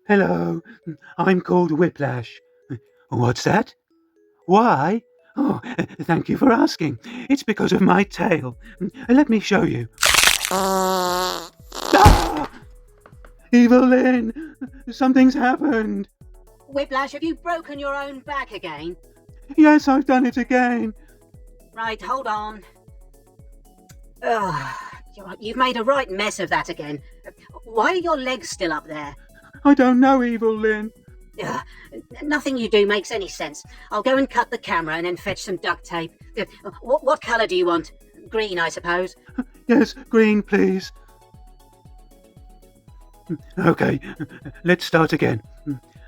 Hello, I'm called Whiplash. What's that? Why? Oh, thank you for asking. It's because of my tail. Let me show you. Ah! Evil-Lyn! Something's happened. Whiplash, have you broken your own back again? Yes, I've done it again. Right, hold on. Ugh, you've made a right mess of that again. Why are your legs still up there? I don't know, Evil-Lyn. Ugh, nothing you do makes any sense. I'll go and cut the camera and then fetch some duct tape. What colour do you want? Green, I suppose. Yes, green, please. Okay, let's start again.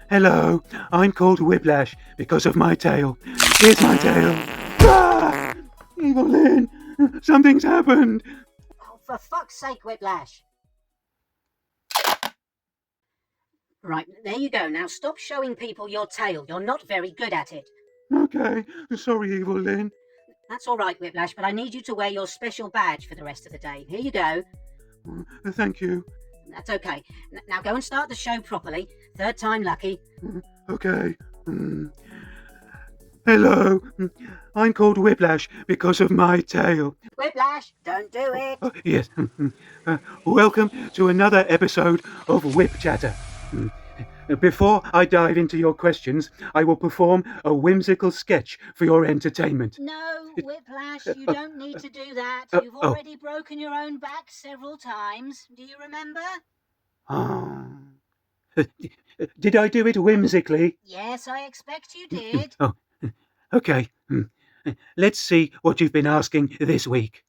Hello, I'm called Whiplash because of my tail. Here's my tail. Ah! Evil-Lyn, something's happened. Oh, for fuck's sake, Whiplash. Right, there you go. Now stop showing people your tail. You're not very good at it. Okay, sorry, Evil-Lyn. That's all right, Whiplash, but I need you to wear your special badge for the rest of the day. Here you go. Thank you. That's okay. Now go and start the show properly. Third time lucky. Okay. Hello, I'm called Whiplash because of my tail. Whiplash, don't do it. Yes. Welcome to another episode of Whip Chatter. Before I dive into your questions, I will perform a whimsical sketch for your entertainment. No, Whiplash, you don't need to do that. You've already broken your own back several times. Do you remember? Did I do it whimsically? Yes, I expect you did. Oh, okay. Let's see what you've been asking this week.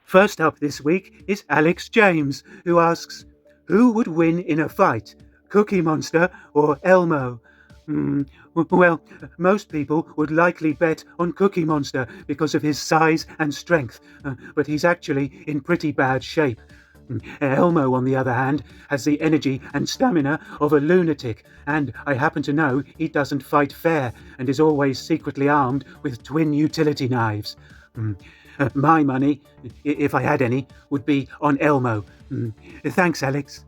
First up this week is Alex James, who asks, who would win in a fight, Cookie Monster or Elmo? Well, most people would likely bet on Cookie Monster because of his size and strength, but he's actually in pretty bad shape. Elmo, on the other hand, has the energy and stamina of a lunatic, and I happen to know he doesn't fight fair and is always secretly armed with twin utility knives. My money, if I had any, would be on Elmo. Thanks, Alex.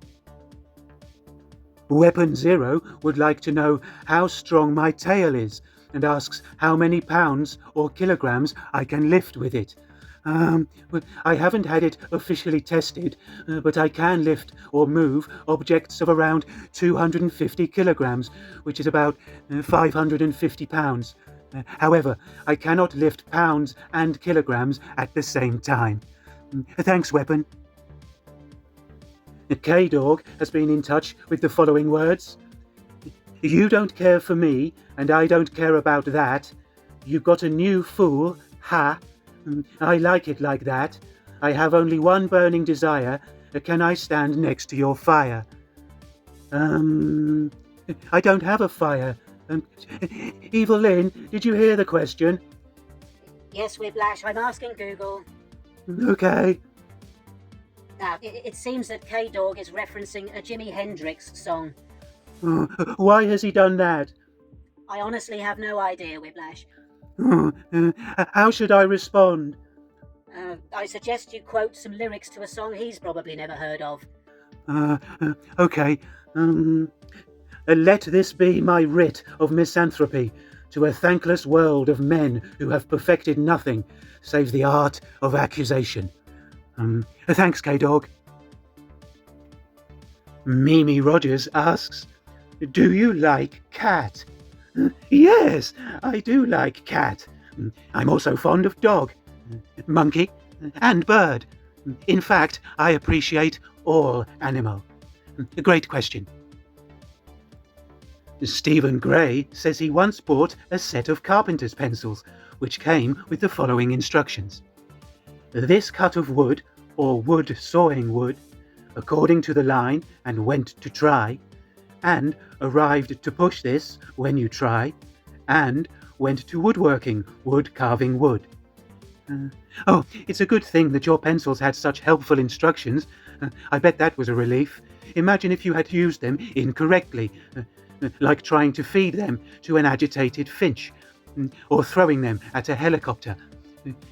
Weapon Zero would like to know how strong my tail is and asks how many pounds or kilograms I can lift with it. I haven't had it officially tested, but I can lift or move objects of around 250 kilograms, which is about 550 pounds. However, I cannot lift pounds and kilograms at the same time. Thanks, Weapon. K-Dog has been in touch with the following words. You don't care for me, and I don't care about that. You got a new fool, ha. I like it like that. I have only one burning desire. Can I stand next to your fire? I don't have a fire. Evil-Lyn, did you hear the question? Yes, Whiplash, I'm asking Google. Okay. Now, it seems that K-Dog is referencing a Jimi Hendrix song. Why has he done that? I honestly have no idea, Whiplash. How should I respond? I suggest you quote some lyrics to a song he's probably never heard of. Okay. Let this be my writ of misanthropy to a thankless world of men who have perfected nothing save the art of accusation. Thanks, K-Dog. Mimi Rogers asks, do you like cat? Yes, I do like cat. I'm also fond of dog, monkey, and bird. In fact, I appreciate all animal. Great question. Stephen Gray says he once bought a set of carpenter's pencils, which came with the following instructions. This cut of wood, or wood sawing wood, according to the line and went to try, and arrived to push this when you try, and went to woodworking, wood carving wood. It's a good thing that your pencils had such helpful instructions. I bet that was a relief. Imagine if you had used them incorrectly, like trying to feed them to an agitated finch, or throwing them at a helicopter.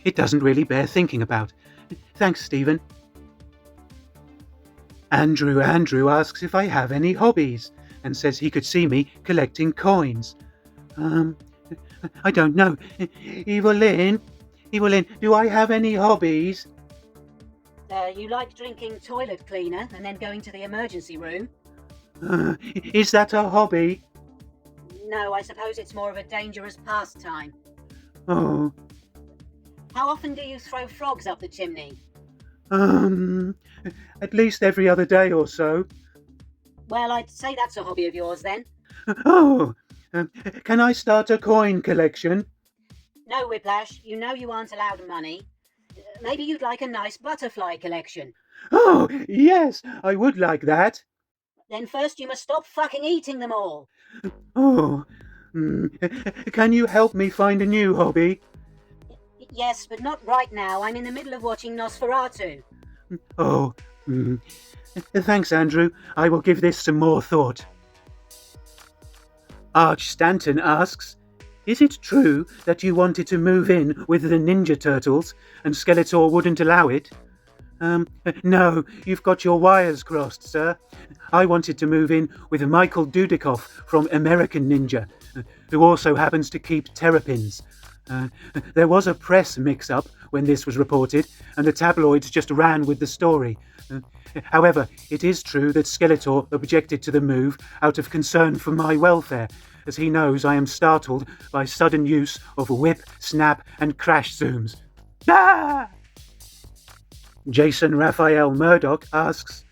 It doesn't really bear thinking about. Thanks, Stephen. Andrew asks if I have any hobbies and says he could see me collecting coins. I don't know. Evil-Lyn, do I have any hobbies? You like drinking toilet cleaner and then going to the emergency room? Is that a hobby? No, I suppose it's more of a dangerous pastime. Oh, How often do you throw frogs up the chimney? at least every other day or so. Well, I'd say that's a hobby of yours then. Oh, can I start a coin collection? No, Whiplash, you know you aren't allowed money. Maybe you'd like a nice butterfly collection. Oh, yes, I would like that. Then first you must stop fucking eating them all. Oh, can you help me find a new hobby? Yes, but not right now. I'm in the middle of watching Nosferatu. Oh, thanks, Andrew. I will give this some more thought. Arch Stanton asks, is it true that you wanted to move in with the Ninja Turtles and Skeletor wouldn't allow it? No, you've got your wires crossed, sir. I wanted to move in with Michael Dudikoff from American Ninja, who also happens to keep terrapins. There was a press mix-up when this was reported, and the tabloids just ran with the story. However, it is true that Skeletor objected to the move out of concern for my welfare, as he knows I am startled by sudden use of whip, snap, and crash zooms. Ah! Jason Raphael Murdoch asks,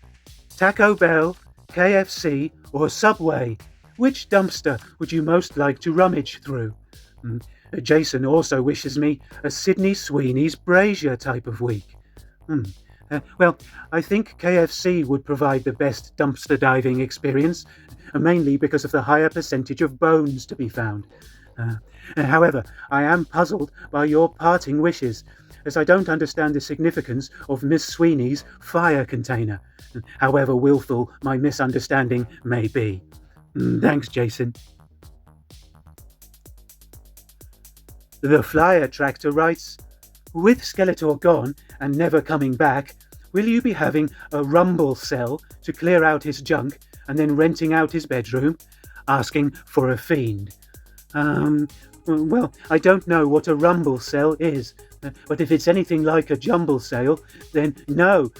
Taco Bell, KFC, or Subway? Which dumpster would you most like to rummage through? Jason also wishes me a Sydney Sweeney's Brazier type of week. Well, I think KFC would provide the best dumpster diving experience, mainly because of the higher percentage of bones to be found. However, I am puzzled by your parting wishes, as I don't understand the significance of Miss Sweeney's fire container, however willful my misunderstanding may be. Thanks, Jason. The Flyer Tractor writes, with Skeletor gone and never coming back, will you be having a rumble cell to clear out his junk and then renting out his bedroom? Asking for a fiend. Well, I don't know what a rumble cell is, but if it's anything like a jumble sale, then no.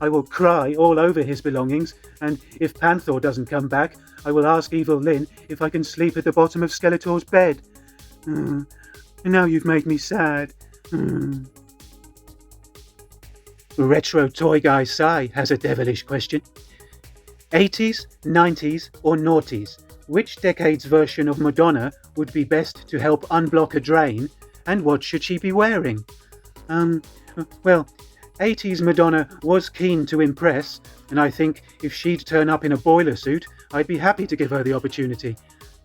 I will cry all over his belongings, and if Panther doesn't come back, I will ask Evil-Lyn if I can sleep at the bottom of Skeletor's bed. Now you've made me sad. Retro Toy Guy Sai has a devilish question. 80s, 90s, or noughties? Which decade's version of Madonna would be best to help unblock a drain, and what should she be wearing? Well, 80s Madonna was keen to impress, and I think if she'd turn up in a boiler suit, I'd be happy to give her the opportunity.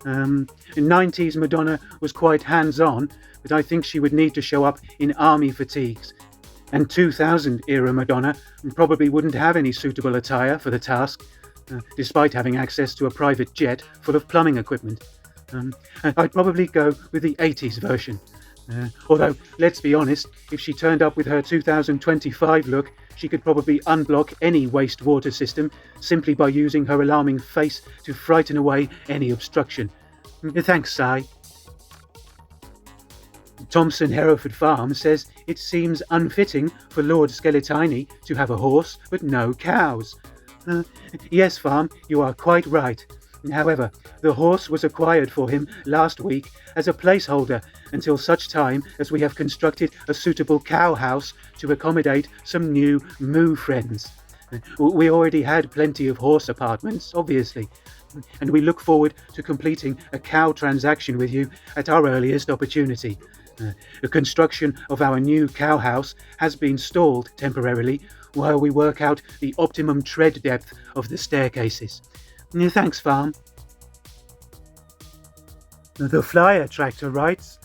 90s Madonna was quite hands-on, but I think she would need to show up in army fatigues. And 2000 era Madonna probably wouldn't have any suitable attire for the task, despite having access to a private jet full of plumbing equipment. I'd probably go with the 80s version. Although, let's be honest, if she turned up with her 2025 look, she could probably unblock any wastewater system simply by using her alarming face to frighten away any obstruction. Thanks, Si. Thompson Hereford Farm says it seems unfitting for Lord Skeletini to have a horse but no cows. Yes, Farm, you are quite right. However, the horse was acquired for him last week as a placeholder until such time as we have constructed a suitable cow house to accommodate some new moo friends. We already had plenty of horse apartments, obviously, and we look forward to completing a cow transaction with you at our earliest opportunity. The construction of our new cow house has been stalled temporarily while we work out the optimum tread depth of the staircases. Thanks, Farm. The Flyer Tractor writes,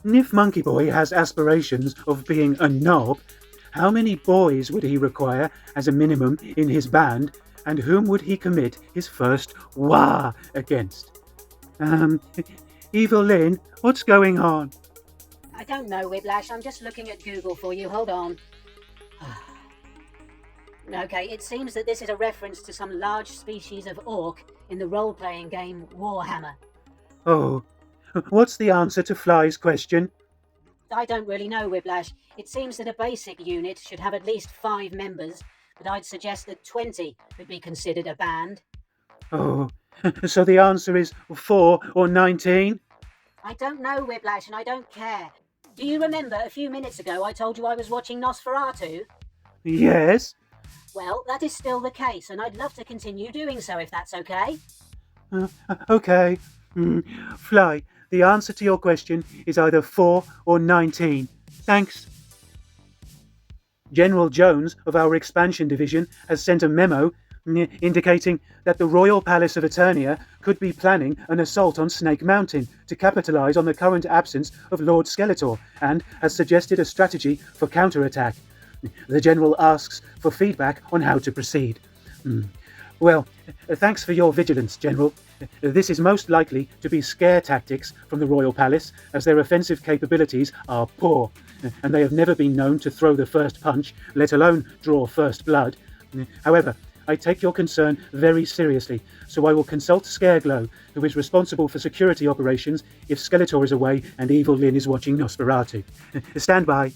if Monkeyboy has aspirations of being a knob, how many boys would he require as a minimum in his band, and whom would he commit his first wah against? Evil-Lyn, what's going on? I don't know, Whiplash. I'm just looking at Google for you. Hold on. Okay, it seems that this is a reference to some large species of orc in the role-playing game Warhammer. Oh, what's the answer to Fly's question? I don't really know, Whiplash. It seems that a basic unit should have at least 5 members, but I'd suggest that 20 would be considered a band. Oh, so the answer is 4 or 19? I don't know, Whiplash, and I don't care. Do you remember a few minutes ago I told you I was watching Nosferatu? Yes. Well, that is still the case, and I'd love to continue doing so if that's okay. Okay. Fly, the answer to your question is either 4 or 19. Thanks. General Jones of our expansion division has sent a memo indicating that the Royal Palace of Eternia could be planning an assault on Snake Mountain to capitalise on the current absence of Lord Skeletor and has suggested a strategy for counterattack. The General asks for feedback on how to proceed. Well, thanks for your vigilance, General. This is most likely to be scare tactics from the Royal Palace, as their offensive capabilities are poor, and they have never been known to throw the first punch, let alone draw first blood. However, I take your concern very seriously, so I will consult Scareglow, who is responsible for security operations if Skeletor is away and Evil-Lyn is watching Nosferatu. Stand by.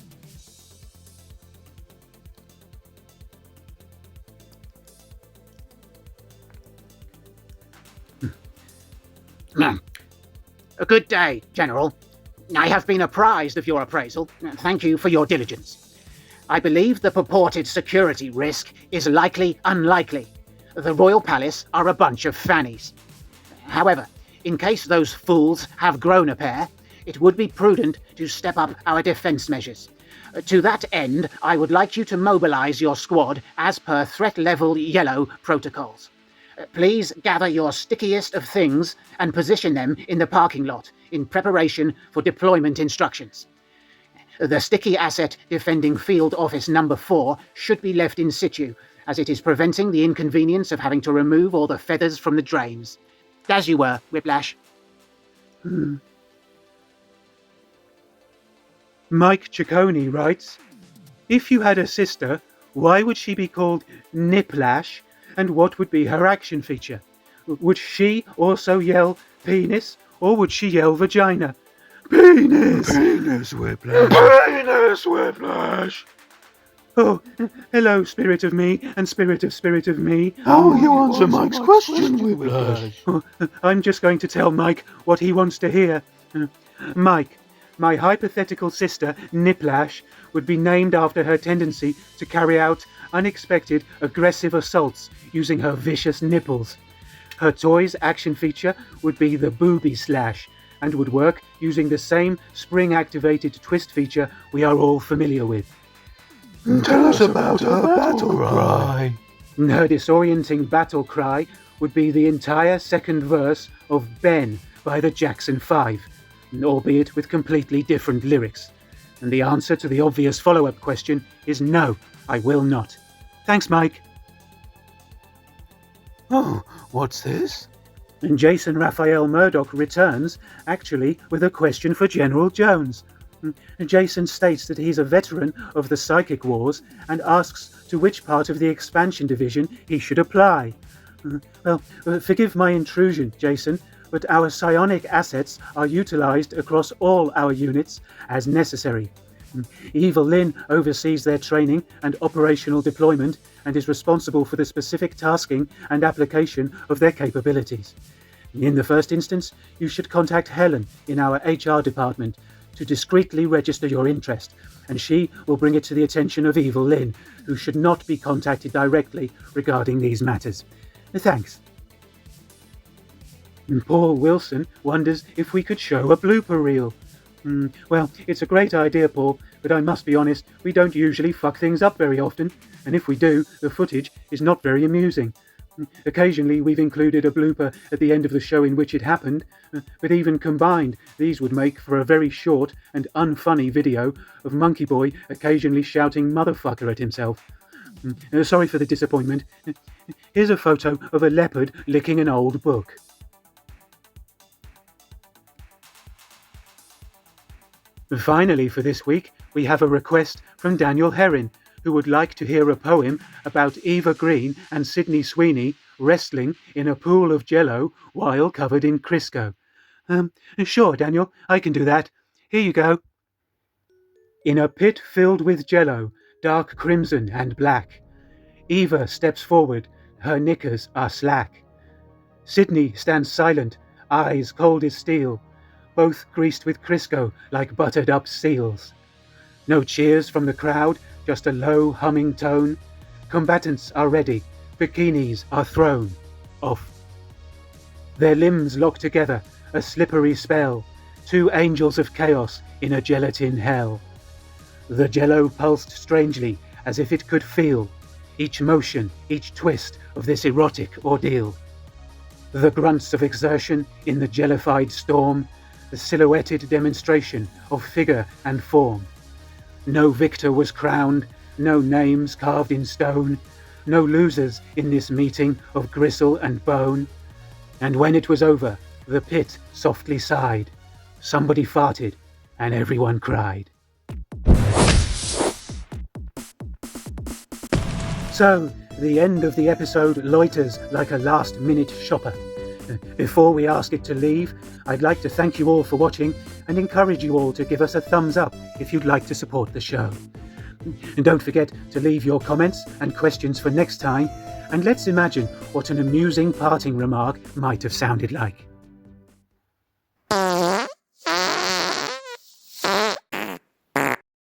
A good day, General. I have been apprised of your appraisal. Thank you for your diligence. I believe the purported security risk is likely unlikely. The Royal Palace are a bunch of fannies. However, in case those fools have grown a pair, it would be prudent to step up our defense measures. To that end, I would like you to mobilize your squad as per threat level yellow protocols. Please gather your stickiest of things and position them in the parking lot in preparation for deployment instructions. The sticky asset defending Field Office Number 4 should be left in situ, as it is preventing the inconvenience of having to remove all the feathers from the drains. As you were, Whiplash. Mike Ciccone writes, if you had a sister, why would she be called Niplash, and what would be her action feature? Would she also yell penis, or would she yell vagina? Penis! Penis Whiplash. Penis Whiplash! Oh, hello, spirit of me, and spirit of me. How will you answer Mike's question, Whiplash? Oh, I'm just going to tell Mike what he wants to hear. Mike, my hypothetical sister, Niplash, would be named after her tendency to carry out unexpected, aggressive assaults using her vicious nipples. Her toy's action feature would be the booby slash, and would work using the same spring-activated twist feature we are all familiar with. Tell us about her battle cry. Her disorienting battle cry would be the entire second verse of Ben by the Jackson 5, albeit with completely different lyrics. And the answer to the obvious follow-up question is no, I will not. Thanks, Mike. Oh, what's this? And Jason Raphael Murdoch returns, actually, with a question for General Jones. Jason states that he's a veteran of the Psychic Wars and asks to which part of the expansion division he should apply. Well, forgive my intrusion, Jason, but our psionic assets are utilized across all our units as necessary. Evil-Lyn oversees their training and operational deployment and is responsible for the specific tasking and application of their capabilities. In the first instance, you should contact Helen in our HR department to discreetly register your interest, and she will bring it to the attention of Evil-Lyn, who should not be contacted directly regarding these matters. Thanks. Paul Wilson wonders if we could show a blooper reel. Well, it's a great idea, Paul, but I must be honest, we don't usually fuck things up very often, and if we do, the footage is not very amusing. Occasionally we've included a blooper at the end of the show in which it happened, but even combined, these would make for a very short and unfunny video of Monkeyboy occasionally shouting motherfucker at himself. Sorry for the disappointment. Here's a photo of a leopard licking an old book. Finally, for this week, we have a request from Daniel Herrin, who would like to hear a poem about Eva Green and Sydney Sweeney wrestling in a pool of jello while covered in Crisco? Sure, Daniel, I can do that. Here you go. In a pit filled with jello, dark crimson and black, Eva steps forward, her knickers are slack. Sydney stands silent, eyes cold as steel, both greased with Crisco like buttered up seals. No cheers from the crowd, just a low humming tone. Combatants are ready, bikinis are thrown. Off. Their limbs lock together, a slippery spell, two angels of chaos in a gelatin hell. The jello pulsed strangely, as if it could feel each motion, each twist of this erotic ordeal. The grunts of exertion in the jellified storm, the silhouetted demonstration of figure and form. No victor was crowned, no names carved in stone, no losers in this meeting of gristle and bone. And when it was over, the pit softly sighed. Somebody farted, and everyone cried. So, the end of the episode loiters like a last-minute shopper. Before we ask it to leave, I'd like to thank you all for watching and encourage you all to give us a thumbs up if you'd like to support the show. And don't forget to leave your comments and questions for next time, and let's imagine what an amusing parting remark might have sounded like.